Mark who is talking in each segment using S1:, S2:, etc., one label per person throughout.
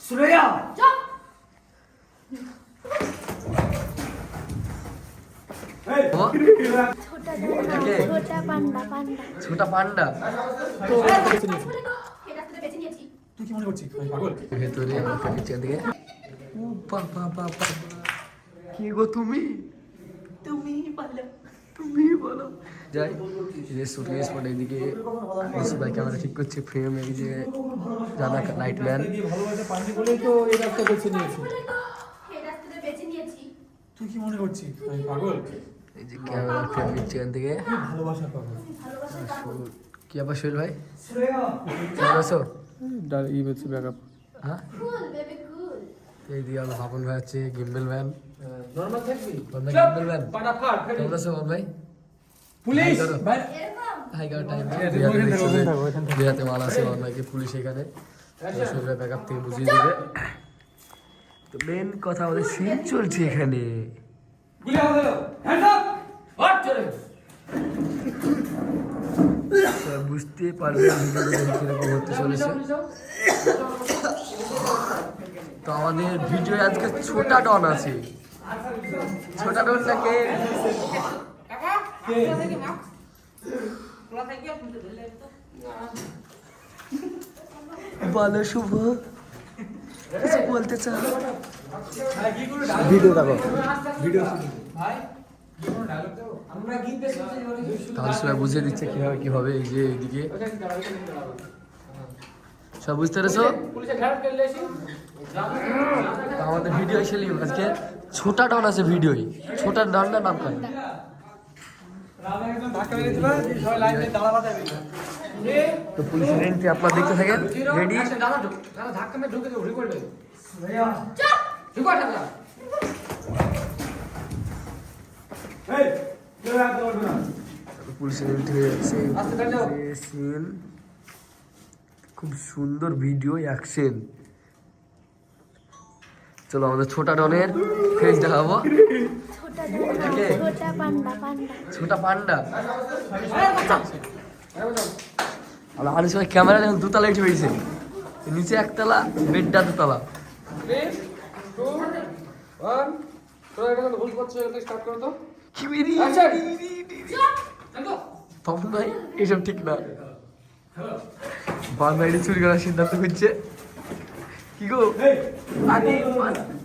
S1: श्रेया
S2: छोटा पांडा
S3: ছোটা পান্ডা
S1: তুই কি মনে করছিস আমি পাগল?
S3: ভেতরে আমাকে নিচে দিকে ও বাবা বাবা কি গো তুমি তুমি বলো যাই এই যে শুটিং স্পট এইদিকে ভাই ক্যামেরা ঠিক করছে ফ্রেম এই যে জানা লাইট ম্যান
S1: ভালোবাসা পান্ডি বলেই তো এই রাস্তা বেছে নিয়েছি। তুই কি মনে করছিস আমি পাগল?
S3: এই যে ক্যামেরা ফ্রেম নিচ্ছে এখান থেকে
S1: ভালোবাসা পাগল।
S3: কি আবার শৈল ভাই কেমন আছো
S1: ই বলছি ব্যাকআপ
S3: হ্যাঁ এই দিয়ে আমার ভাবন ভাই আছে গিম্বেল ম্যান
S1: নরমাল থাকবি
S3: গিম্বেল ম্যান
S1: পাটাফাট
S3: কেমন আছো ভাবন ভাই
S1: পুলিশ ভাই
S3: হাই গার্ড টাইম
S1: ওইখান থেকে।
S3: বিহাতে মাল আছে ভাবন ভাইকে পুলিশ এখানে শৈল ব্যাকআপ থেকে বুঝিয়ে দেবে তো মেন কথা আমাদের সিন চলছে এখানে
S1: গুলি আমাদের হ্যান্ডস আপ হট চলে
S3: বুঝতে পারবেন ভিডিওটা কিরকম হতে চলেছে তো আমাদের ভিডিও আজকে ছোটা ডন আছে ছোটা ডনটাকে বলো শুভ কিছু বলতে চাও
S1: ভিডিও দেখো ভিডিও ভাই
S3: তাহলে সবাই বুঝিয়ে দিচ্ছে কিভাবে কি হবে এই যে এইদিকে সব বুঝতে পেরেছো তো আমাদের ভিডিও এসে আজকে ছোটা ডন আছে ভিডিওই ছোটা ডনটা নাম করে তো পুলিশের এন্ট্রি আপনারা দেখতে থাকেন রেডি পুলিশের এন্ট্রি হয়ে যাচ্ছে সিন খুব সুন্দর ভিডিও অ্যাকশন চলো আমাদের ছোটা ডনের ফেস দেখাবো
S2: छोटा पांडा
S3: ছোটা পান্ডা আর সময় ক্যামেরা যখন দুতলা উঠে পেয়েছে নিচে একতলা বেডটা দুতলা কি বেরিয়ে তখন ভাই এসব ঠিক না বান বাইরে চুরি করার সিদ্ধান্ত হচ্ছে কি গো আরে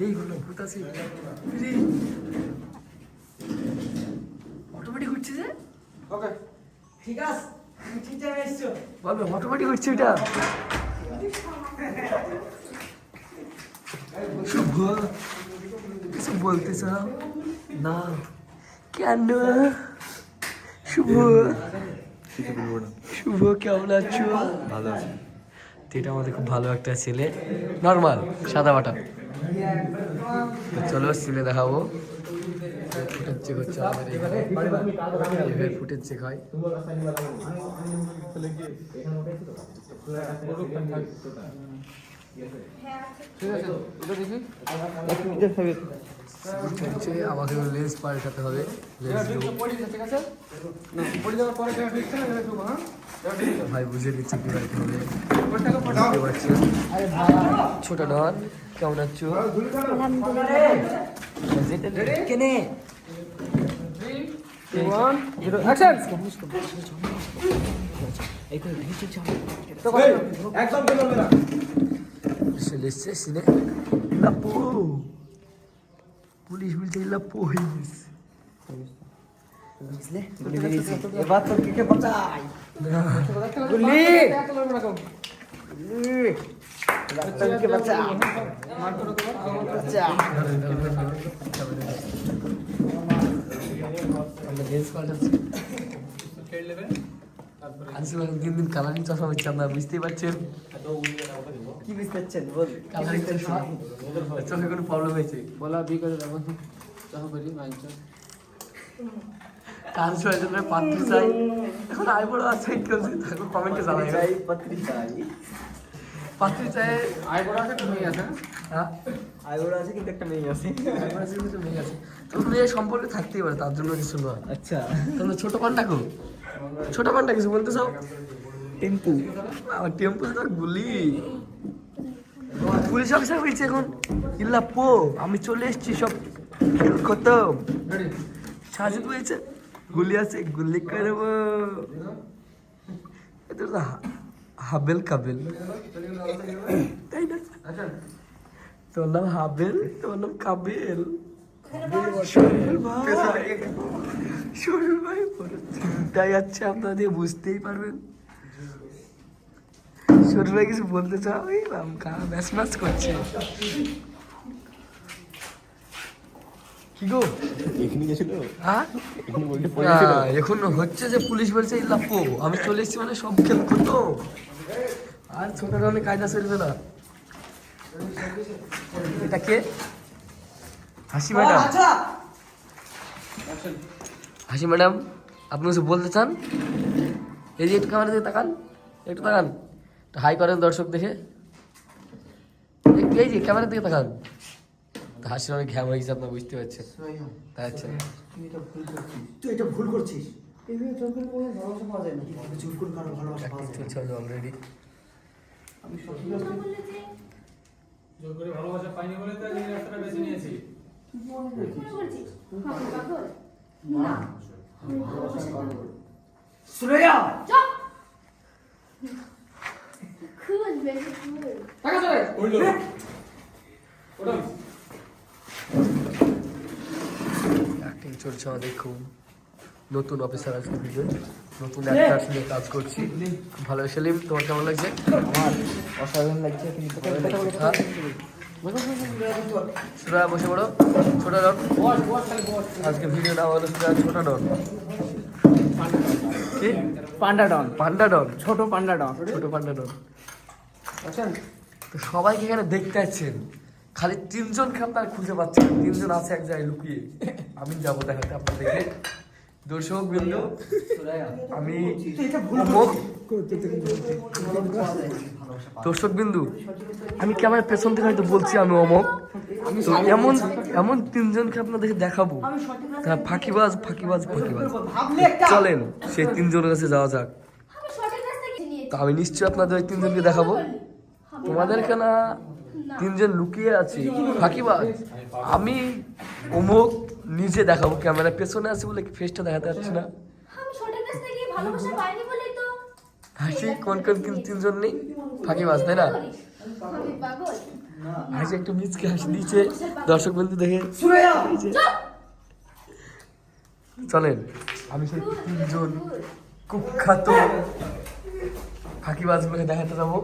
S3: এই হলো ভূত আছে অটোমেটিক হচ্ছে যে
S1: ওকে ঠিক আছে তুমি ঠিক জায়গায় এসছো
S3: বাবা অটোমেটিক হচ্ছে এটা শুভ কিছু বলতে চাও না কেন শুভ শুভ কেমন আছো
S1: ভালো আছে
S3: তো এটা আমাদের খুব ভালো একটা ছেলে নর্মাল সাদা বাটা তো চলো সিনে দেখাবো ফুটেজ চেক হচ্ছে আমাদের এখানে এভাবে ফুটেজ চেক হয় চলছে আমাকে লেন্স পাল্টাতে হবে ভাই বুঝিয়ে দিচ্ছে কি আর কি হবে বুঝতে পারছেন ছোট ডন কেমন আছো কেনে এসছে সিনে লাপো পুলিশ বলছে লাপো হয়ে গেছে
S1: এবার তো কে বাঁচাই গুলি কে বাঁচা বাঁচা
S3: আমরা লেন্স পাল্টাচ্ছি আনসি এখন দিন দিন কালারিং চশমা হচ্ছে আপনারা বুঝতেই পারছেন
S1: কি বুঝতে পারছেন বল
S3: কালারিং চশমা চোখে কোনো প্রবলেম হয়েছে
S4: बोला भी कर रहा हूँ चाहो बड़ी माइंड
S3: আনসি হয়ে জন্য পাত্র চাই এখন আই বড় আছে কেউ থাকো কমেন্টে জানাই
S1: চাই পত্রি চাই
S3: পাত্র চাই
S4: आई बड़ा के तुम्हें आता
S3: হ্যাঁ
S1: আইওরা আছে কিন্তু একটা মেয়ে আছে
S3: আমার কাছে কিছু মেয়ে আছে তো মেয়ে সম্পর্কে থাকতেই পারে তার জন্য কিছু নয়
S1: আচ্ছা
S3: তাহলে ছোট পান্ডা কো ছোট পান্ডা কিছু বলতে চাও
S1: টেম্পু
S3: আমার টেম্পো তো গুলি পুলিশ অফিসার বলছে এখন ইল্লা পো আমি চলে এসেছি সব খতম। সাজিদ বলছে গুলি আছে গুলি করবো। এটা তো হাবেল কাবেল তাই না? তোর নাম হাবেল তোর নাম কাবেল। শরীর ভাই চিন্তায় যাচ্ছে আপনাদের বুঝতেই পারবেন। শরীর ভাই কিছু বলতে চাও? ম্যাচ ম্যাচ করছে কি গো
S5: এখানে গেছিল
S3: হ্যাঁ
S5: এখানে বলতে পড়েছিল
S3: এখন হচ্ছে যে পুলিশ বলছে ইল্লাপো আমি চলে এসেছি মানে সব খেল করতো আর ছোট ধরনের কায়দা চলবে না। এটা কে? হাসি ম্যাডাম।
S1: আচ্ছা
S3: হাসি ম্যাডাম আপনি কিছু বলতে চান? এই যে একটু ক্যামেরা দিকে তাকান, একটু তাকান, একটু হাই করেন দর্শক দেখে, একটু এই যে ক্যামেরার দিকে তাকান। তো হাসির অনেক ঘ্যাম হয়ে গেছে আপনার বুঝতে পারছেন। তাই আচ্ছা
S1: তুই এটা ভুল করছিস। এইভাবে চলবে কোনো ভরসা পাওয়া যায় না। চুপ করে কারো ভালোবাসা পাওয়া যায় না।
S3: চলছে অলরেডি।
S1: আমি সত্যি
S6: জোর করে ভালোবাসা পাইনি বলে তো এই রাস্তাটা বেছে নিয়েছি।
S1: সুরাইয়া
S2: খুন বেশি খুন।
S6: কইলো ওটা
S3: অ্যাক্টিং চলছে আমাদের খুব। নতুন অফিসার আছে ভিডিও, নতুন অ্যাক্টার নিয়ে কাজ করছি। খুব ভালো সেলিম, তোমার কেমন লাগছে?
S5: আমার অসাধারণ লাগছে কিন্তু
S3: হ্যাঁ? সুরা বসে পড়ো, ছোটা ডন। আজকে ভিডিও না হলো সুরা ছোটা ডন। কি?
S4: পান্ডা ডন,
S3: পান্ডা ডন,
S4: ছোট পান্ডা ডন।
S3: ছোট পান্ডা ডন। তো সবাইকে এখানে দেখতে পাচ্ছেন, খালি তিনজনকে আপনার খুঁজে পাচ্ছেন। তিনজন আছে এক জায়গায় লুকিয়ে। আমি যাবো দেখাতে আপনাদেরকে। দর্শক বিন্দু আমি দর্শক বিন্দু আমি ক্যামেরার পেছন থেকে হয়তো বলছি আমি অমক। তো এমন এমন তিনজনকে আপনাদেরকে দেখাবো, তারা ফাঁকিবাজ ফাঁকিবাজ ফাঁকিবাজ। চলেন সেই তিনজনের কাছে যাওয়া যাক।
S2: আমি সঠিক রাস্তা গিয়ে নিয়েছি।
S3: তো আমি নিশ্চয়ই আপনাদের ওই তিনজনকে দেখাবো। তোমাদেরকে না তিনজন লুকিয়ে আছে ফাঁকিবাজ। আমি অমুক নিজে দেখাবো, ক্যামেরার পেছনে আছে বলে ফেসটা দেখাতে পারছি না।
S2: আমি সঠিক রাস্তা গিয়ে ভালোবাসা পাইনি বলেই তো
S3: হাসি কোন কোন কিন্তু তিনজন নেই ফাঁকিবাজ, তাই না?
S2: আমি পাগল।
S3: হাসি একটু মিচকে হাসি দিয়েছে দর্শক বন্ধু দেখে।
S1: সুরাইয়া
S3: চলেন আমি সেই তিনজন কুখ্যাত ফাঁকিবাজ বলে দেখাতে যাবো।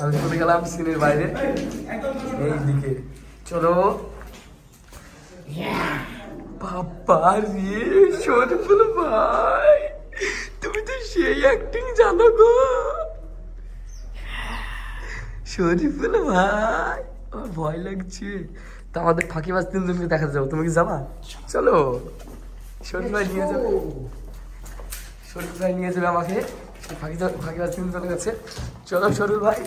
S3: আমি চলে গেলাম সিনের বাইরে এই দিকে। চলো বাবা রে শরীফুল ভাই, তুমি তো সেই অ্যাক্টিং জানো গো শরীফুল ভাই। আমার ভয় লাগছে। তো আমাদের ফাঁকিবাজ তিনজনকে দেখাতে যাবো, তুমি কি যাবা? চলো শরীফ ভাই নিয়ে যাবে, শরীফ ভাই নিয়ে যাবে আমাকে ফাঁকিবাজ তিনজনের কাছে। চলো শরীফ ভাই।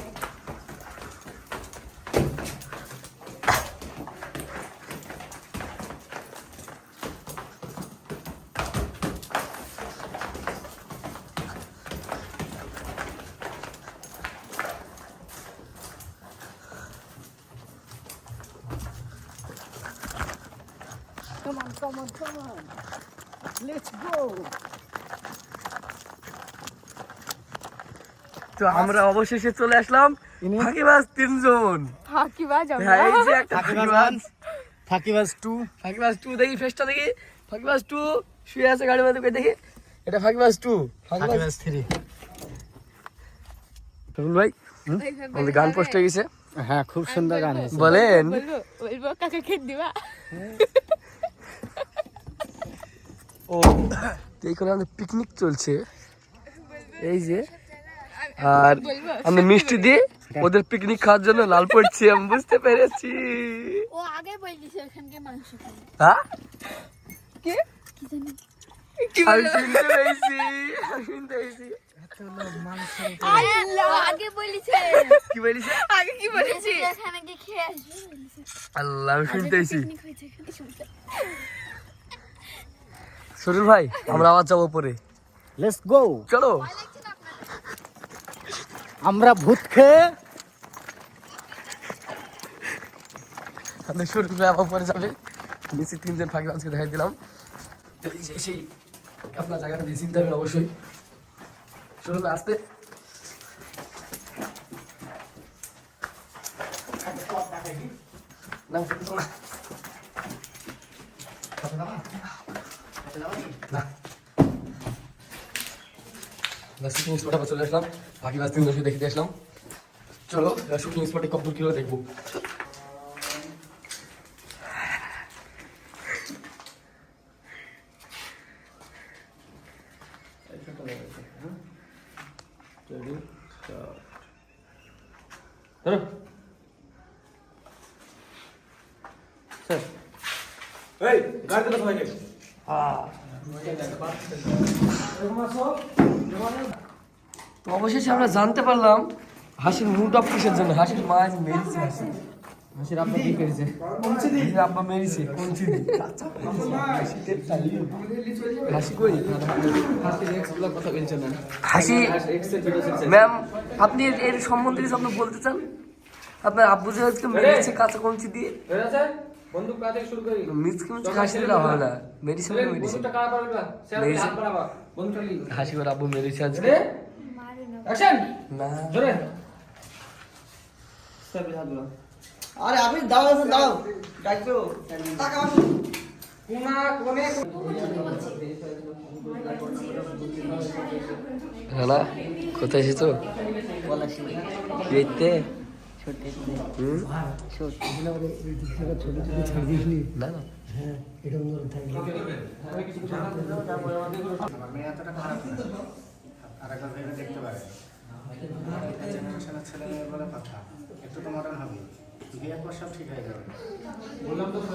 S3: তো আমরা অবশেষে চলে আসলাম ফাঁকিবাজ তিনজন। হ্যাঁ, এই যে একটা ফাঁকিবাজ,
S4: ফাঁকিবাজ 2,
S3: ফাঁকিবাজ 2 দেখি ফেসটা দেখি। ফাঁকিবাজ 2 শুয়ে আছে গাড়ির মধ্যে, কই দেখি। এটা ফাঁকিবাজ 2।
S4: ফাঁকিবাজ 3।
S3: রুল ভাই আমাদের গান পোস্ট হয়ে গেছে।
S4: হ্যাঁ, খুব সুন্দর গান হয়েছে।
S3: বলেন
S2: বলবো কাকে খেত দিবা?
S3: ও এইখানে আমাদের পিকনিক চলছে এই যে, আর আমরা মিষ্টি দিয়ে ওদের পিকনিক খাওয়ার জন্য লাল পড়ছি। আমি বুঝতে পেরেছি।
S2: ও আগে বলছিস ওখানকে মাংস খাবে।
S3: হ্যাঁ
S2: কি জানি
S3: আমি শুনতে পেয়েছি, আমি শুনতে পেয়েছি।
S2: আল্লাহ আগে বলিছে।
S3: কি বলিস?
S2: আগে কি বলিছে? এখানে কি খেয়ে আসবে বলিছে।
S3: আল্লাহ আমি শুনতে পেয়েছি।
S2: পিকনিক হয়েছে এখানে শুনতে।
S3: শরীর ভাই আমরা আবার যাবো পরে,
S4: লেটস গো।
S3: চলো।
S4: আমরা ভূত খেয়ে
S3: আমাদের শুরু করে আবার পরে যাবে। বেশি 3 জন ফাঁকিবাজকে দেখাই দিলাম। এই যে সেই আপনার জায়গাটা দিয়ে চিনতে হবে অবশ্যই। শুরু করে আসতে না শুটিং স্পটে আবার চলে আসলাম। ফাঁকিবাজ 3 জনকে দেখে আসলাম। চলো শুটিং স্পটে কতদূর কিলো দেখবো। তো অবশেষে আমরা জানতে পারলাম হাসির মুড অফ কিসের জন্য। হাসির মা আজ মেরেছে। হাসির আব্বা কি করেছে? হাসির আব্বা মেরেছে কোনছি হাসি কই? হাসির এক্স গুলো কথা বলছে না। হাসি ম্যাম, আপনি এর সম্বন্ধে কিছু আপনি বলতে চান? আপনার আব্বু যে আজকে মেরেছে কাঁচা কঞ্চি দিয়ে।
S6: বন্দুক কাজ থেকে শুরু করি।
S3: মিসকে মিসকে হাসি দিলে হবে না। মেডিসিন মেডিসিন
S6: বন্দুকটা কার পারবে? স্যার হাত বাড়াবা। বন্দুকটা নিয়ে
S3: হাসি করে আব্বু মেরেছে আজকে।
S2: মারে না
S6: অ্যাকশন।
S3: না
S6: জোরে।
S1: আরে আপনি দাও দাও ডাকছো টাকা আসুন
S6: কোনা কোনে
S3: হ্যালো, কোথায় এসেছো? দেখতে না না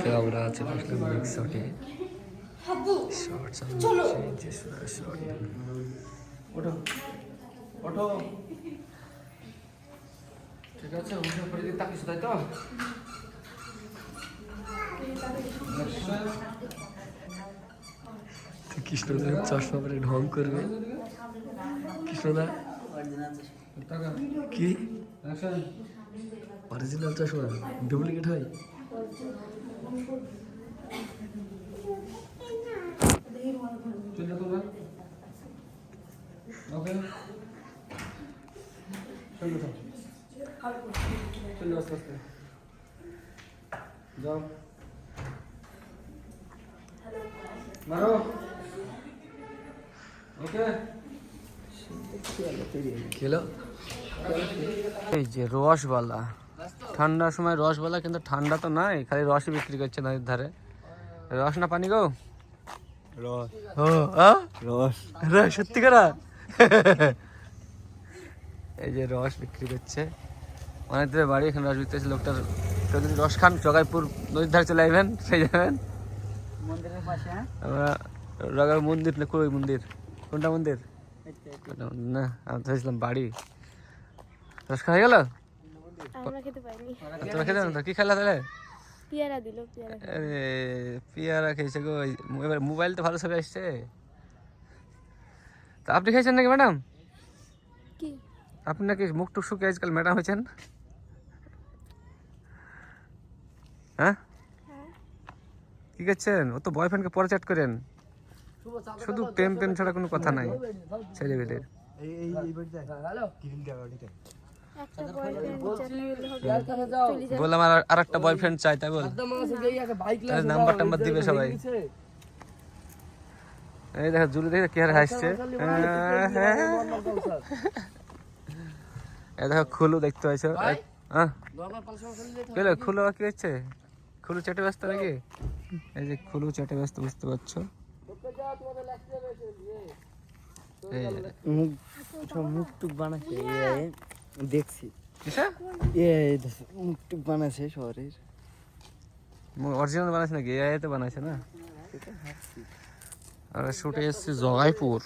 S3: তো আমরা আছে মিক্স শটে শর্টস শর্ট
S6: ওঠো ওঠো ঠিক আছে উঠে পড়ে দিতে তাকিস তাই তো
S3: কৃষ্ণদা চশমা পরে ঢং করবে। কৃষ্ণদা কি
S6: অ্যাকশন
S3: অরিজিনাল চশমা ডুপ্লিকেট হয়?
S6: চলে তোমরা ওকে চলো তো চলো আস্তে আস্তে যাও মারো ওকে
S3: খেলো। এই যে রসবালা, ঠান্ডার সময় রসবালা, কিন্তু ঠান্ডা তো নাই, খালি রসই বিক্রি করছে নদীর ধারে। রস না পানি গো?
S4: রস
S3: ও
S4: রস
S3: রস সত্যি করা। এই যে রস বিক্রি করছে অনেক দূরে বাড়ি, এখানে রস বিক্রি করছে লোকটার। কেউ যদি রস খান জগাইপুর নদীর ধারে চলে আসবেন, সেই যাবেন
S1: মন্দিরের পাশে। হ্যাঁ
S3: আমরা রাগার মন্দির না কই মন্দির? কোনটা মন্দির? না আমি তো ভাবছিলাম বাড়ি। রস খাওয়া গেল?
S2: আমরা খেতে পাইনি।
S3: তোমরা খেতে না? কি খেলা তাহলে?
S2: পিয়ারা দিল পিয়ারা।
S3: আরে পিয়ারা খেয়েছে গো। এবার মোবাইল তো ভালো ছবি আসছে। তা আপনি খেয়েছেন নাকি ম্যাডাম?
S2: কি
S3: আপনি নাকি মুখ টুক শুকিয়ে আজকাল ম্যাডাম হয়েছেন? হ্যাঁ কি করছেন? ও তো বয়ফ্রেন্ডকে পরে চ্যাট করেন, শুধু প্রেম প্রেম ছাড়া কোনো কথা নাই ছেলেবেলের।
S2: একটা বয়ফ্রেন্ড চাকরি চলে যাবে।
S3: বললাম আর একটা বয়ফ্রেন্ড চাই, তাই বল। নাম্বার টাম্বার দিবে সবাই। এই দেখো জুলি, দেখে কি হারে হাসছে। এই দেখো খুলু দেখতে পাইছো? হ্যাঁ খুলু কি হচ্ছে? খুলু চেটে ব্যস্ত নাকি? এই যে খুলু চেটে ব্যস্ত, বুঝতে পারছো?
S4: মুখ টুক বানাচ্ছে দেখছি,
S3: কিসে
S4: মুখ টুক বানাচ্ছে শহরের।
S3: অরিজিনাল বানাইছে নাকি? এআই তে বানাইছে না। আমরা শুটে এসেছি জগাইপুর।